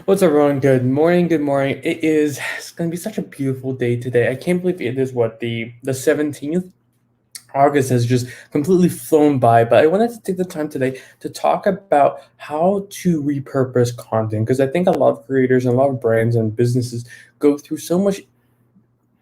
What's up, everyone? Good morning. Good morning. It's going to be such a beautiful day today. I can't believe it is the 17th. August has just completely flown by, but I wanted to take the time today to talk about how to repurpose content because I think a lot of creators and a lot of brands and businesses go through so much,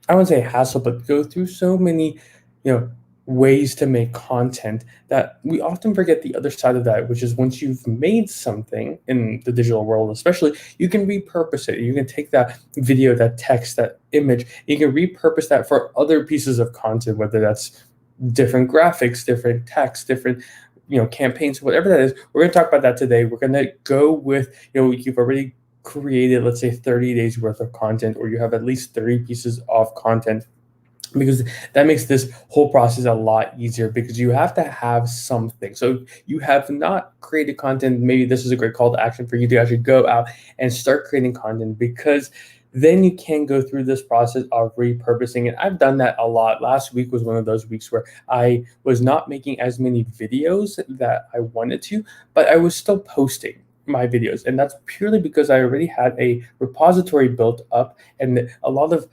I wouldn't say hassle, but go through so many, you know, ways to make content that we often forget the other side of that, which is once you've made something in the digital world, especially, you can repurpose it. You can take that video, that text, that image, you can repurpose that for other pieces of content, whether that's different graphics, different text, different campaigns, whatever that is. We're going to talk about that today. We're going to go with, you've already created, let's say, 30 days worth of content, or you have at least 30 pieces of content, because that makes this whole process a lot easier, because you have to have something. So you have not created content, maybe this is a great call to action for you to actually go out and start creating content, because then you can go through this process of repurposing it. I've done that a lot. Last week was one of those weeks where I was not making as many videos that I wanted to, but I was still posting my videos, and that's purely because I already had a repository built up and a lot of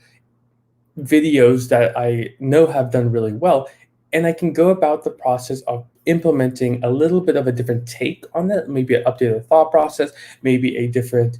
videos that I know have done really well. And I can go about the process of implementing a little bit of a different take on that, maybe an updated thought process, maybe a different,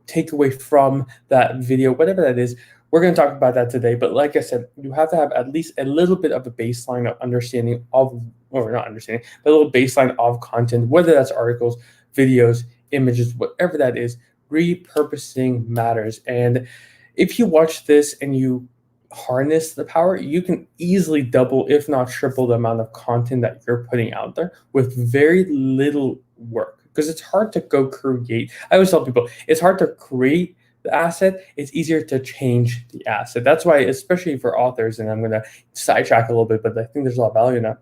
takeaway from that video, whatever that is. We're going to talk about that today. But like I said, you have to have at least a little bit of a baseline of understanding of, or not understanding, but a little baseline of content, whether that's articles, videos, images, whatever that is. Repurposing matters. And if you watch this and you harness the power, you can easily double, if not triple, the amount of content that you're putting out there with very little work. Because it's hard to go create. I always tell people it's hard to create the asset. It's easier to change the asset. That's why, especially for authors, and I'm going to sidetrack a little bit, but I think there's a lot of value in that.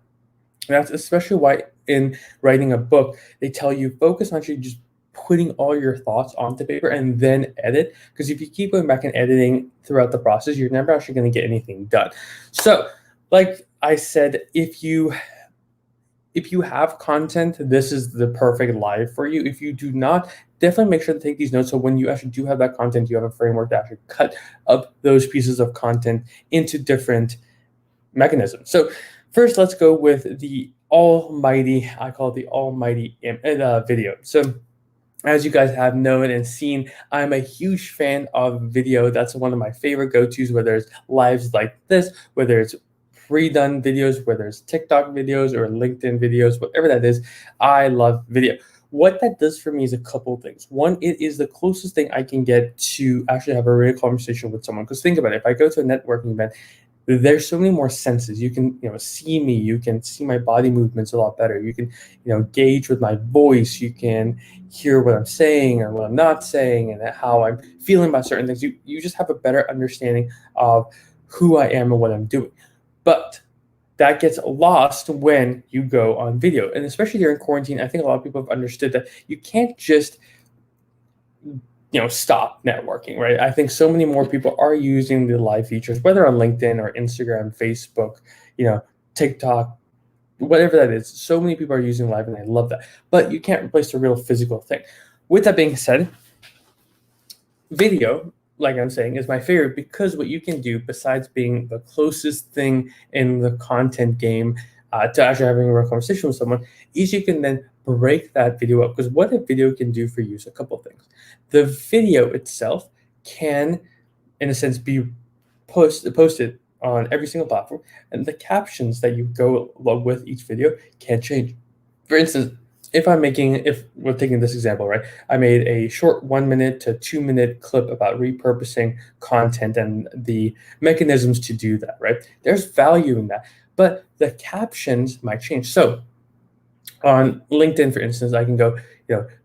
And that's especially why in writing a book, they tell you focus on actually just putting all your thoughts onto paper and then edit. Because if you keep going back and editing throughout the process, you're never actually going to get anything done. So, like I said, if you have content, this is the perfect live for you. If you do not, definitely make sure to take these notes, so when you actually do have that content, you have a framework to actually cut up those pieces of content into different mechanisms. So first, let's go with the almighty, I call it the almighty video. So as you guys have known and seen, I'm a huge fan of video. That's one of my favorite go-tos, whether it's lives like this, whether it's pre-done videos, whether it's TikTok videos or LinkedIn videos, whatever that is. I love video. What that does for me is a couple of things. One, it is the closest thing I can get to actually have a real conversation with someone. Because think about it, if I go to a networking event, there's so many more senses. You can, see me. You can see my body movements a lot better. You can, gauge with my voice. You can hear what I'm saying and what I'm not saying, and how I'm feeling about certain things. You just have a better understanding of who I am and what I'm doing. But that gets lost when you go on video, and especially during quarantine, I think a lot of people have understood that you can't just stop networking, right? I think so many more people are using the live features, whether on LinkedIn or Instagram, Facebook, TikTok, whatever that is. So many people are using live, and I love that. But you can't replace the real physical thing. With that being said, video, like I'm saying, is my favorite, because what you can do, besides being the closest thing in the content game to actually having a real conversation with someone, is you can then break that video up. Because what a video can do for you is a couple of things. The video itself can, in a sense, be posted on every single platform, and the captions that you go along with each video can change. For instance, if we're taking this example, right, I made a short 1 minute to 2 minute clip about repurposing content and the mechanisms to do that, right? There's value in that, but the captions might change. So on LinkedIn, for instance, I can go,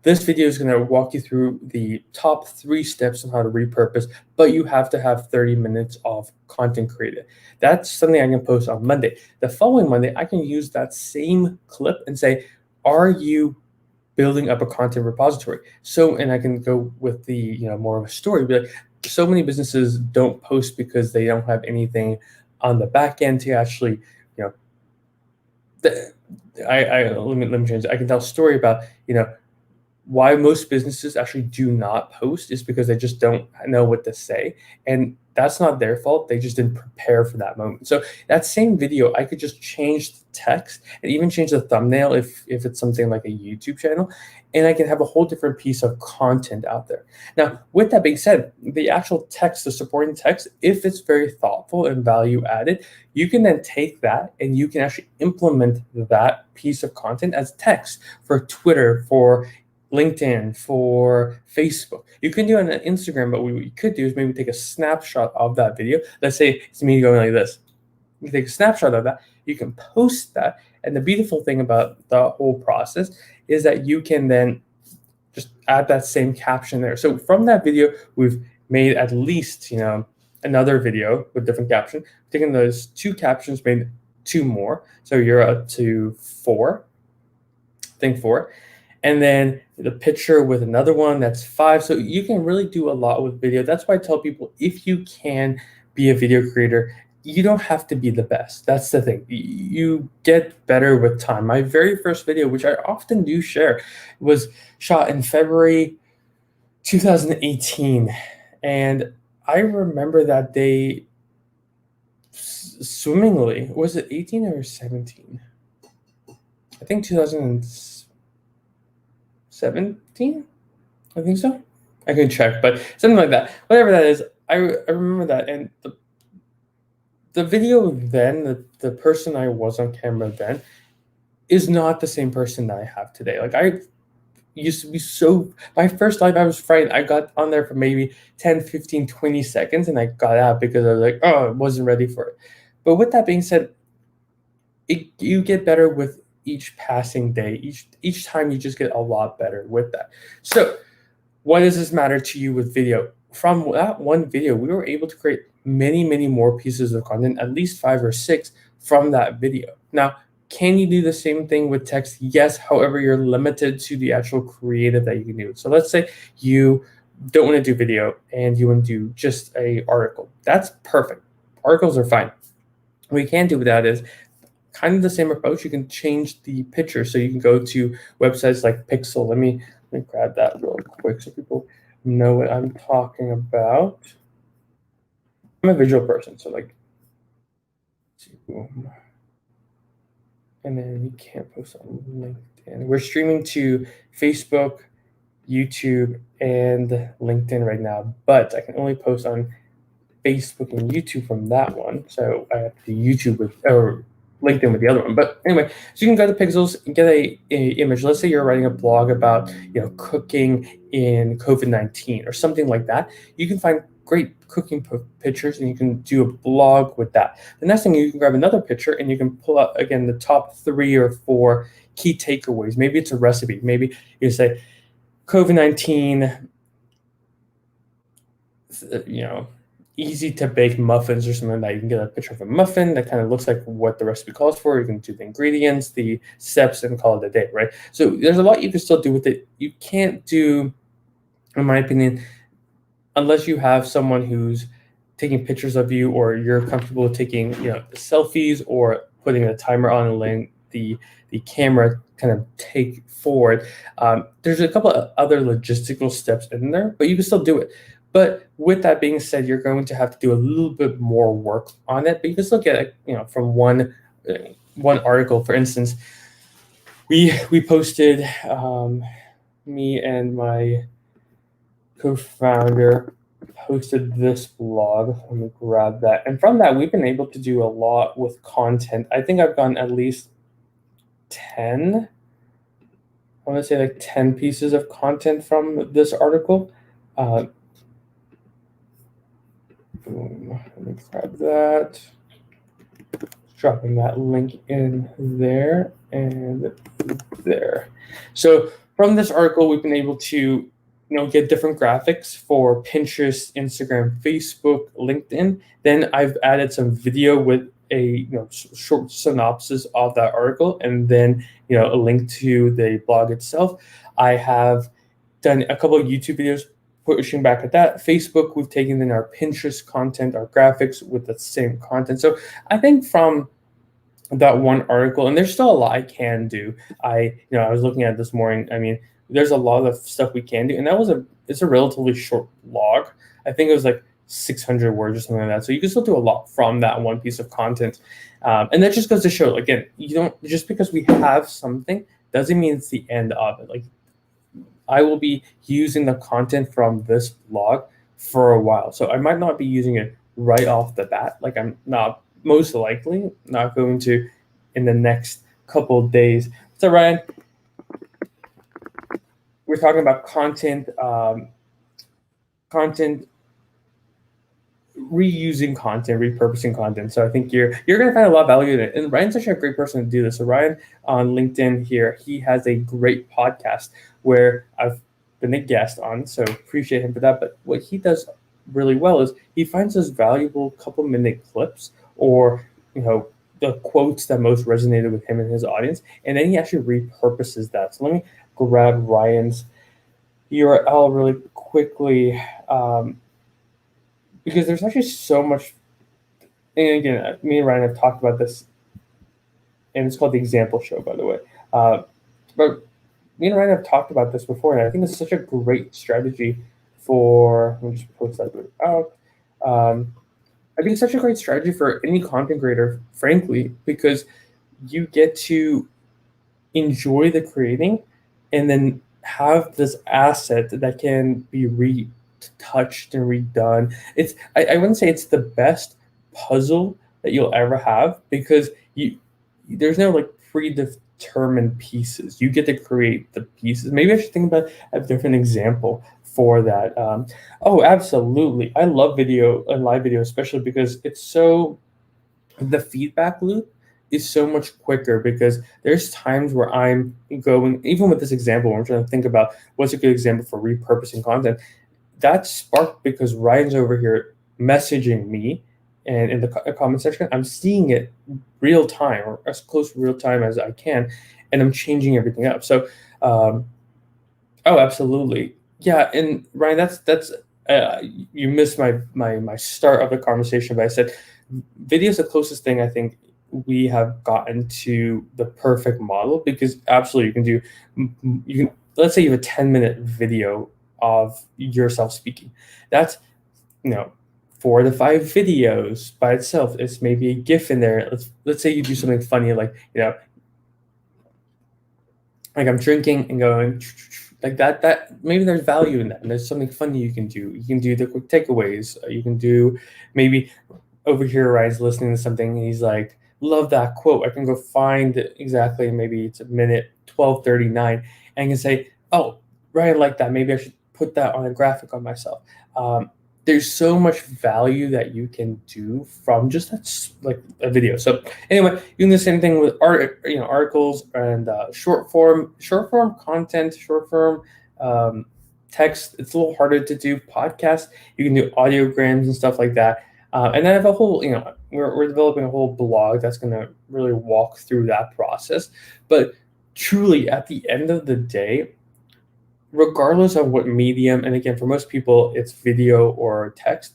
this video is going to walk you through the top 3 steps on how to repurpose, but you have to have 30 minutes of content created. That's something I can post on Monday. The following Monday, I can use that same clip and say, are you building up a content repository? So, and I can go with the, more of a story, be like, so many businesses don't post because they don't have anything on the back end to actually, let me change it. I can tell a story about, why most businesses actually do not post is because they just don't know what to say. And that's not their fault. They just didn't prepare for that moment. So that same video, I could just change the text and even change the thumbnail if it's something like a YouTube channel, and I can have a whole different piece of content out there. Now, with that being said, the actual text, the supporting text, if it's very thoughtful and value added, you can then take that and you can actually implement that piece of content as text for Twitter, for LinkedIn, for Facebook. You can do it on Instagram, but what you could do is maybe take a snapshot of that video. Let's say it's me going like this. You take a snapshot of that, you can post that. And the beautiful thing about the whole process is that you can then just add that same caption there. So from that video, we've made at least, another video with different caption. Taking those two captions, made two more. So you're up to four. I think four. And then the picture with another one, that's five. So you can really do a lot with video. That's why I tell people, if you can be a video creator, you don't have to be the best. That's the thing. You get better with time. My very first video, which I often do share, was shot in February 2018. And I remember that day swimmingly. Was it 18 or 17? I think 2017. I think so. I can check, but something like that. Whatever that is, I remember that. And the video then, the person I was on camera then, is not the same person that I have today. Like, I used to be my first live, I was frightened. I got on there for maybe 10, 15, 20 seconds, and I got out because I was like, oh, I wasn't ready for it. But with that being said, you get better with each passing day. Each time you just get a lot better with that. So why does this matter to you with video? From that one video, we were able to create many, many more pieces of content, at least 5 or 6 from that video. Now, can you do the same thing with text? Yes. However, you're limited to the actual creative that you can do. So let's say you don't want to do video and you want to do just an article. That's perfect. Articles are fine. What you can do with that is kind of the same approach. You can change the picture. So you can go to websites like Pixel. Let me grab that real quick so people know what I'm talking about. I'm a visual person, so like, boom. And then you can't post on LinkedIn. We're streaming to Facebook, YouTube, and LinkedIn right now, but I can only post on Facebook and YouTube from that one. So I have to do YouTube or LinkedIn with the other one. But anyway, so you can go to Pixels and get a image. Let's say you're writing a blog about cooking in COVID-19 or something like that. You can find great cooking pictures and you can do a blog with that. The next thing, you can grab another picture and you can pull out again the top 3 or 4 key takeaways. Maybe it's a recipe. Maybe you say COVID-19, easy to bake muffins or something like that. You can get a picture of a muffin that kind of looks like what the recipe calls for. You can do the ingredients, the steps, and call it a day, right? So there's a lot you can still do with it. You can't do, in my opinion, unless you have someone who's taking pictures of you, or you're comfortable taking, selfies or putting a timer on and letting the camera kind of take forward. There's a couple of other logistical steps in there, but you can still do it. But with that being said, you're going to have to do a little bit more work on it. But you can still get it, from one article. For instance, we posted, me and my co-founder posted this blog. Let me grab that. And from that, we've been able to do a lot with content. I think I've gotten at least 10. I want to say like 10 pieces of content from this article. Boom. Let me grab that. Dropping that link in there and there. So from this article, we've been able to, get different graphics for Pinterest, Instagram, Facebook, LinkedIn. Then I've added some video with a short synopsis of that article, and then a link to the blog itself. I have done a couple of YouTube videos pushing back at that. Facebook, we've taken in our Pinterest content, our graphics with the same content. So I think from that one article, and there's still a lot I can do. I was looking at it this morning. I mean, there's a lot of stuff we can do, and it's a relatively short blog. I think it was like 600 words or something like that. So you can still do a lot from that one piece of content, and that just goes to show, again, you don't just because we have something doesn't mean it's the end of it. Like, I will be using the content from this blog for a while, so I might not be using it right off the bat. Like, I'm not most likely not going to in the next couple of days. So Ryan, we're talking about content reusing content, repurposing content. So I think you're gonna find a lot of value in it. And Ryan's actually a great person to do this. So Ryan on LinkedIn here, he has a great podcast where I've been a guest on. So appreciate him for that. But what he does really well is he finds those valuable couple-minute clips, or the quotes that most resonated with him and his audience, and then he actually repurposes that. So let me grab Ryan's URL really quickly. Because there's actually so much. And again, me and Ryan have talked about this, and it's called the Example Show, by the way. But me and Ryan have talked about this before, and I think it's such a great strategy for. Let me just post that out. I think it's such a great strategy for any content creator, frankly, because you get to enjoy the creating, and then have this asset that can be retouched and redone. I wouldn't say it's the best puzzle that you'll ever have, because there's no like predetermined pieces. You get to create the pieces. Maybe I should think about a different example for that. Oh, absolutely. I love video and live video, especially because the feedback loop is so much quicker, because there's times where I'm going, even with this example, I'm trying to think about what's a good example for repurposing content. That sparked because Ryan's over here messaging me, and in the comment section, I'm seeing it real time, or as close to real time as I can, and I'm changing everything up. So, oh, absolutely, yeah. And Ryan, that's you missed my start of the conversation, but I said video is the closest thing I think we have gotten to the perfect model, because absolutely you can, let's say you have a 10-minute video of yourself speaking. That's, 4 to 5 videos by itself. It's maybe a GIF in there. Let's say you do something funny, like like I'm drinking and going like that maybe there's value in that, and there's something funny you can do. You can do the quick takeaways. You can do, maybe over here Ryan's listening to something and he's like, love that quote. I can go find exactly, maybe it's a minute 12:39, and I can say, oh, Ryan liked that, maybe I should put that on a graphic on myself. There's so much value that you can do from just like a video. So anyway, you can do the same thing with articles and short form content, short form text. It's a little harder to do. Podcasts, you can do audiograms and stuff like that. And then I have a whole, we're developing a whole blog that's going to really walk through that process. But truly, at the end of the day, regardless of what medium, and again, for most people, it's video or text,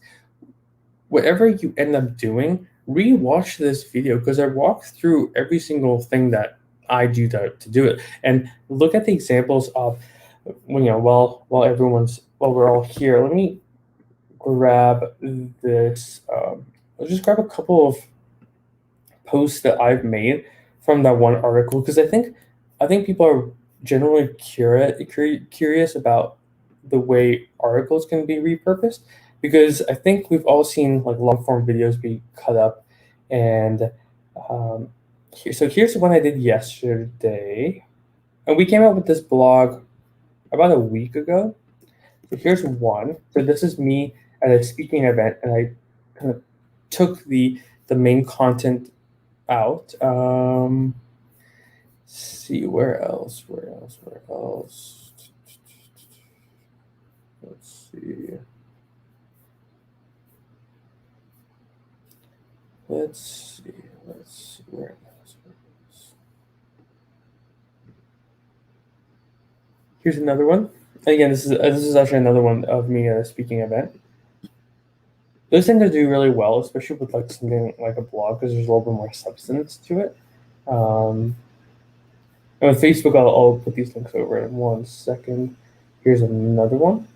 whatever you end up doing, rewatch this video, because I walk through every single thing that I do to do it, and look at the examples of, while we're all here. Let me grab this. I'll just grab a couple of posts that I've made from that one article, because I think people are generally curious about the way articles can be repurposed, because I think we've all seen like long form videos be cut up, and here's the one I did yesterday, and we came up with this blog about a week ago. So here's one. So this is me at a speaking event, and I kind of took the main content out. See, where else? Let's see. Where else? Here's another one. Again, this is actually another one of me at a speaking event. Those tend to do really well, especially with like something like a blog, because there's a little bit more substance to it. And with Facebook, I'll put these links over in 1 second. Here's another one.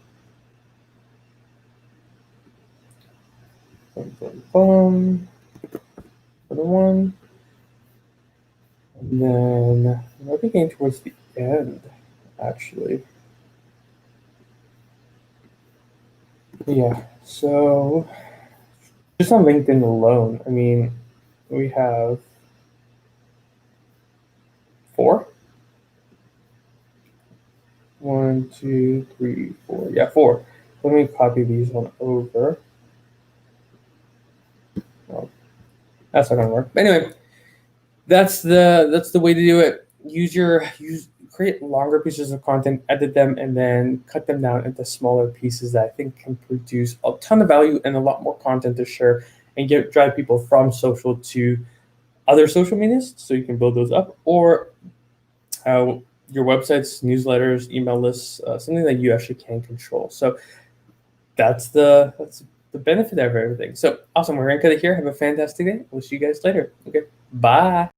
Boom, boom, boom. Another one. And then we're getting towards the end, actually. Yeah, so just on LinkedIn alone, I mean, we have 4. 1, 2, 3, 4. Yeah, 4. Let me copy these on over. Oh, that's not gonna work. But anyway, that's the way to do it. Create longer pieces of content, edit them, and then cut them down into smaller pieces that I think can produce a ton of value and a lot more content to share and drive people from social to other social medias so you can build those up, or your websites, newsletters, email lists, something that you actually can control. So that's the benefit of everything. So awesome. We're gonna cut it here. Have a fantastic day. We'll see you guys later. Okay. Bye.